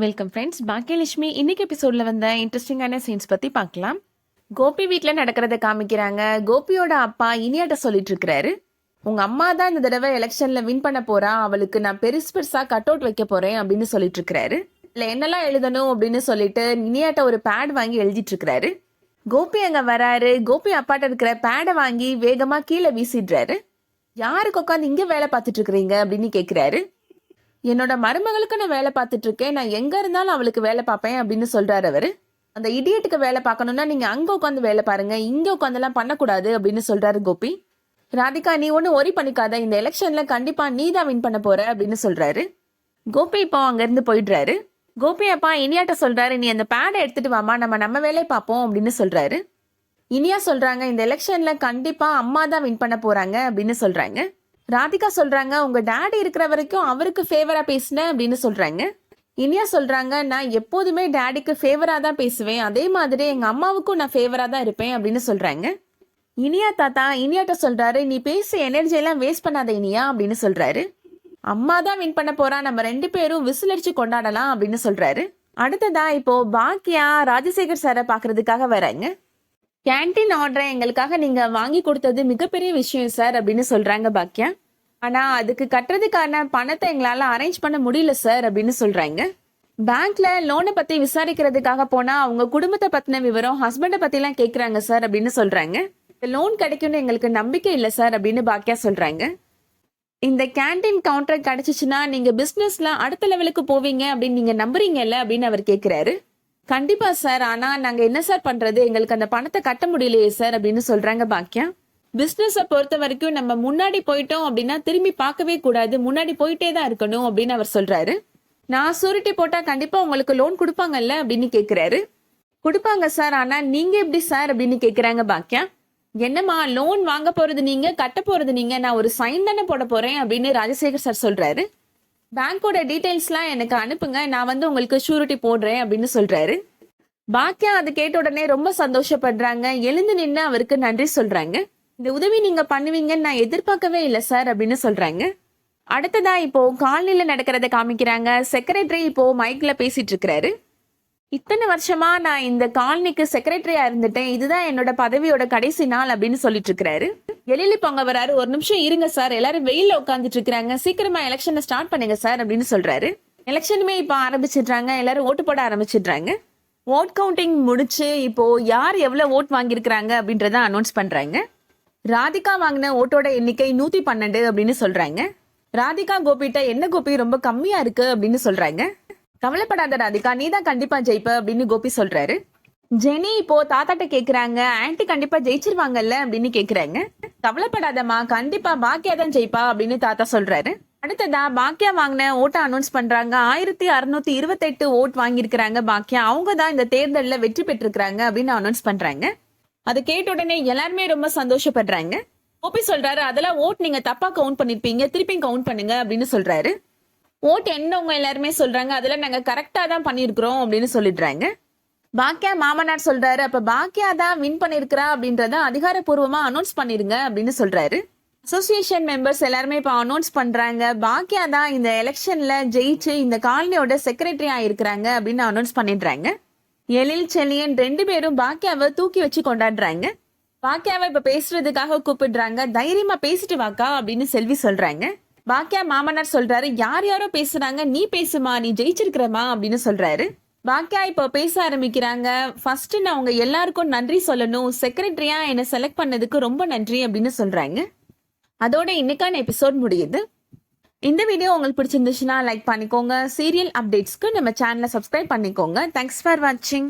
Welcome friends. Baakiyalakshmi இன்னைக்கு எபிசோட்ல வந்த இன்ட்ரெஸ்டிங்கான சீன்ஸ் பத்தி பார்க்கலாம். கோபி வீட்ல நடக்கிறத காமிக்கிறாங்க. கோபியோட அப்பா இனியாட்ட சொல்லிட்டு இருக்கிறாரு, உங்க அம்மா தான் இந்த தடவை எலெக்ஷன்ல வின் பண்ண போறா, அவளுக்கு நான் பெருசு பெருசா கட் அவுட் வைக்க போறேன் அப்படின்னு சொல்லிட்டு இருக்கிறாரு. இல்ல என்னெல்லாம் எழுதணும் அப்படின்னு சொல்லிட்டு இனியாட்ட ஒரு பேட் வாங்கி எழுதிட்டு இருக்கிறாரு. கோபி அங்க வராரு. கோபி அப்பாட்ட இருக்கிற பேடை வாங்கி வேகமா கீழே வீசிடுறாரு. யாருக்கு உட்காந்து இங்க வேலை பார்த்துட்டு இருக்கிறீங்க அப்படின்னு கேக்குறாரு. என்னோட மருமகளுக்கு நான் வேலை பார்த்துட்டு இருக்கேன், நான் எங்க இருந்தாலும் அவளுக்கு வேலை பார்ப்பேன் அப்படின்னு சொல்றாரு அவரு. அந்த இடியட்டுக்கு வேலை பார்க்கணும்னா நீங்க அங்க உட்காந்து வேலை பாருங்க, இங்க உட்காந்துலாம் பண்ணக்கூடாது அப்படின்னு சொல்றாரு கோபி. ராதிகா, நீ ஒன்னும் ஒரி பண்ணிக்காத, இந்த எலெக்ஷன்ல கண்டிப்பா நீ தான் வின் பண்ண போற அப்படின்னு சொல்றாரு. கோபி இப்போ அங்க இருந்து போயிடுறாரு. கோபி அப்பா இனியாட்ட சொல்றாரு, நீ அந்த பேடை எடுத்துட்டு வாமா, நம்ம வேலையை பார்ப்போம் அப்படின்னு சொல்றாரு. இனியா சொல்றாங்க, இந்த எலெக்ஷன்ல கண்டிப்பா அம்மா தான் வின் பண்ண போறாங்க அப்படின்னு சொல்றாங்க. ராதிகா சொல்றாங்க, உங்க டாடி இருக்கிற வரைக்கும் அவருக்கு ஃபேவரா பேசினேன் அப்படின்னு சொல்றாங்க. இனியா சொல்றாங்க, நான் எப்போதுமே டாடிக்கு ஃபேவரா தான் பேசுவேன், அதே மாதிரி எங்க அம்மாவுக்கும் நான் ஃபேவரா தான் இருப்பேன் அப்படின்னு சொல்றாங்க. இனியா தாத்தா இனியாட்ட சொல்றாரு, நீ பேசி எனர்ஜி எல்லாம் வேஸ்ட் பண்ணாத இனியா அப்படின்னு சொல்றாரு. அம்மா தான் வின் பண்ண போறா, நம்ம 2 பேரும் விசில் அடிச்சு கொண்டாடலாம் அப்படின்னு சொல்றாரு. அடுத்ததா இப்போ பாக்கியா ராஜசேகர் சாரை பாக்குறதுக்காக வராங்க. கேன்டீன் ஆர்டரை எங்களுக்காக நீங்க வாங்கி கொடுத்தது மிகப்பெரிய விஷயம் சார் அப்படின்னு சொல்றாங்க பாக்கியா. ஆனா அதுக்கு கட்டுறதுக்கான பணத்தை எங்களால அரேஞ்ச் பண்ண முடியல சார் அப்படின்னு சொல்றாங்க. பேங்க்ல லோனை பத்தி விசாரிக்கிறதுக்காக போனா அவங்க குடும்பத்தை பத்தின விவரம், ஹஸ்பண்டை பத்தி எல்லாம் கேக்குறாங்க சார் அப்படின்னு சொல்றாங்க. லோன் கிடைக்கும்னு எங்களுக்கு நம்பிக்கை இல்லை சார் அப்படின்னு பாக்கியா சொல்றாங்க. இந்த கேன்டீன் கவுண்டர் கிடைச்சிச்சுன்னா நீங்க பிசினஸ்ல அடுத்த லெவலுக்கு போவீங்க அப்படின்னு நீங்க நம்புறீங்கல்ல அப்படின்னு அவர் கேக்குறாரு. கண்டிப்பா சார், ஆனா நாங்க என்ன சார் பண்றது, எங்களுக்கு அந்த பணத்தை கட்ட முடியலையே சார் அப்படின்னு சொல்றாங்க பாக்கியா. பிசினஸ பொறுத்த வரைக்கும் நம்ம முன்னாடி போயிட்டோம் அப்படின்னா திரும்பி பார்க்கவே கூடாது, முன்னாடி போயிட்டே தான் இருக்கணும் அப்படின்னு அவர் சொல்றாரு. நான் சூரிட்டி போட்டா கண்டிப்பா உங்களுக்கு லோன் கொடுப்பாங்கல்ல அப்படின்னு கேக்குறாரு. கொடுப்பாங்க சார், ஆனா நீங்க எப்படி சார் அப்படின்னு கேக்குறாங்க பாக்கியா. என்னம்மா, லோன் வாங்க போறது நீங்க, கட்ட போறது நீங்க, நான் ஒரு சைன் தானே போட போறேன் அப்படின்னு ராஜசேகர் சார் சொல்றாரு. பேங்கோட டீடைல்ஸ்லாம் எனக்கு அனுப்புங்க, நான் வந்து உங்களுக்கு ஷூரிட்டி போடுறேன் அப்படின்னு சொல்றாரு. பாக்கியா அது கேட்ட உடனே ரொம்ப சந்தோஷப்படுறாங்க. எழுந்து நின்று அவருக்கு நன்றி சொல்றாங்க. இந்த உதவி நீங்க பண்ணுவீங்கன்னு நான் எதிர்பார்க்கவே இல்லை சார் அப்படின்னு சொல்றாங்க. அடுத்ததா இப்போ காலனில நடக்கிறத காமிக்கிறாங்க. செக்ரட்டரி இப்போ மைக்ல பேசிட்டு இருக்கிறாரு. இத்தனை வருஷமா நான் இந்த காலனிக்கு செக்ரட்டரியா இருந்துட்டேன், இதுதான் என்னோட பதவியோட கடைசி நாள் அப்படின்னு சொல்லிட்டு இருக்கிறாரு. எழிலி பொங்க வராரு. ஒரு நிமிஷம் இருங்க சார், எல்லாரும் வெயில்ல உட்காந்துட்டு இருக்காங்க, சீக்கிரமா எலெக்ஷனை ஸ்டார்ட் பண்ணுங்க சார் அப்படின்னு சொல்றாரு. எலெக்ஷனுமே இப்போ ஆரம்பிச்சிடுறாங்க. எல்லாரும் ஓட்டு போட ஆரம்பிச்சிடுறாங்க. ஓட் கவுண்டிங் முடிச்சு இப்போ யார் எவ்வளவு ஓட் வாங்கியிருக்கிறாங்க அப்படின்றத அனௌன்ஸ் பண்றாங்க. ராதிகா வாங்கின ஓட்டோட எண்ணிக்கை 112 அப்படின்னு சொல்றாங்க. ராதிகா கோபிட்ட, என்ன கோபி ரொம்ப கம்மியா இருக்கு அப்படின்னு சொல்றாங்க. கவலைப்படாத ராதிகா, நீ தான் கண்டிப்பா ஜெயிப்ப அப்படின்னு கோபி சொல்றாரு. ஜெனி இப்போ தாத்தாட்ட கேக்குறாங்க, ஆன்டி கண்டிப்பா ஜெயிச்சிருவாங்கல்ல அப்படின்னு கேக்குறாங்க. கவலைப்படாதம்மா, கண்டிப்பா பாக்கியா தான் ஜெயிப்பா அப்படின்னு தாத்தா சொல்றாரு. அடுத்ததா பாக்கியா வாங்கின ஓட்ட அனௌன்ஸ் பண்றாங்க. 1628 ஓட் வாங்கியிருக்கிறாங்க பாக்கியா. அவங்க தான் இந்த தேர்தலில் வெற்றி பெற்றிருக்கிறாங்க அப்படின்னு அனௌன்ஸ் பண்றாங்க. அது கேட்ட உடனே எல்லாருமே ரொம்ப சந்தோஷப்படுறாங்க. கோபி சொல்றாரு, அதெல்லாம் ஓட் நீங்க தப்பா கவுண்ட் பண்ணிருப்பீங்க, திருப்பி கவுண்ட் பண்ணுங்க அப்படின்னு சொல்றாரு. ஓட் என்னவங்க எல்லாருமே சொல்றாங்க, அதெல்லாம் நாங்க கரெக்டா தான் பண்ணிருக்கிறோம் அப்படின்னு சொல்லிடுறாங்க. பாக்கியா மாமனார் சொல்றாரு, அப்ப பாக்கியா தான் வின் பண்ணிருக்கிறா அப்படின்றத அதிகாரப்பூர்வமா அனௌன்ஸ் பண்ணிருங்க அப்படின்னு சொல்றாரு. அசோசியேஷன் மெம்பர்ஸ் எல்லாருமே இப்ப அனௌன்ஸ் பண்றாங்க, பாக்கியா தான் இந்த எலெக்ஷன்ல ஜெயிச்சு இந்த காலனியோட செக்ரட்டரி ஆயிருக்கிறாங்க அப்படின்னு அனௌன்ஸ் பண்ணிடுறாங்க. எழில் செல்லியன் 2 பேரும் பாக்கியாவை தூக்கி வச்சு கொண்டாடுறாங்க. பாக்கியாவை இப்ப பேசுறதுக்காக கூப்பிடுறாங்க. தைரியமா பேசிட்டு வாக்கா அப்படின்னு செல்வி சொல்றாங்க. பாக்கியா மாமனார் சொல்றாரு, யார் யாரோ பேசுறாங்க, நீ பேசுமா, நீ ஜெயிச்சிருக்கிறமா அப்படின்னு சொல்றாரு. பாக்கியா இப்போ பேச ஆரம்பிக்கிறாங்க. ஃபர்ஸ்ட் நான் உங்க எல்லாருக்கும் நன்றி சொல்லணும், செக்ரட்டரியா என்னை செலக்ட் பண்ணதுக்கு ரொம்ப நன்றி அப்படின்னு சொல்றாங்க. அதோட இன்னைக்கான எபிசோட் முடியுது. இந்த வீடியோ உங்களுக்கு பிடிச்சிருந்துச்சுன்னா லைக் பண்ணிக்கோங்க. சீரியல் அப்டேட்ஸ்க்கு நம்ம சேனலை சப்ஸ்கிரைப் பண்ணிக்கோங்க. தேங்க்ஸ் ஃபார் வாட்சிங்.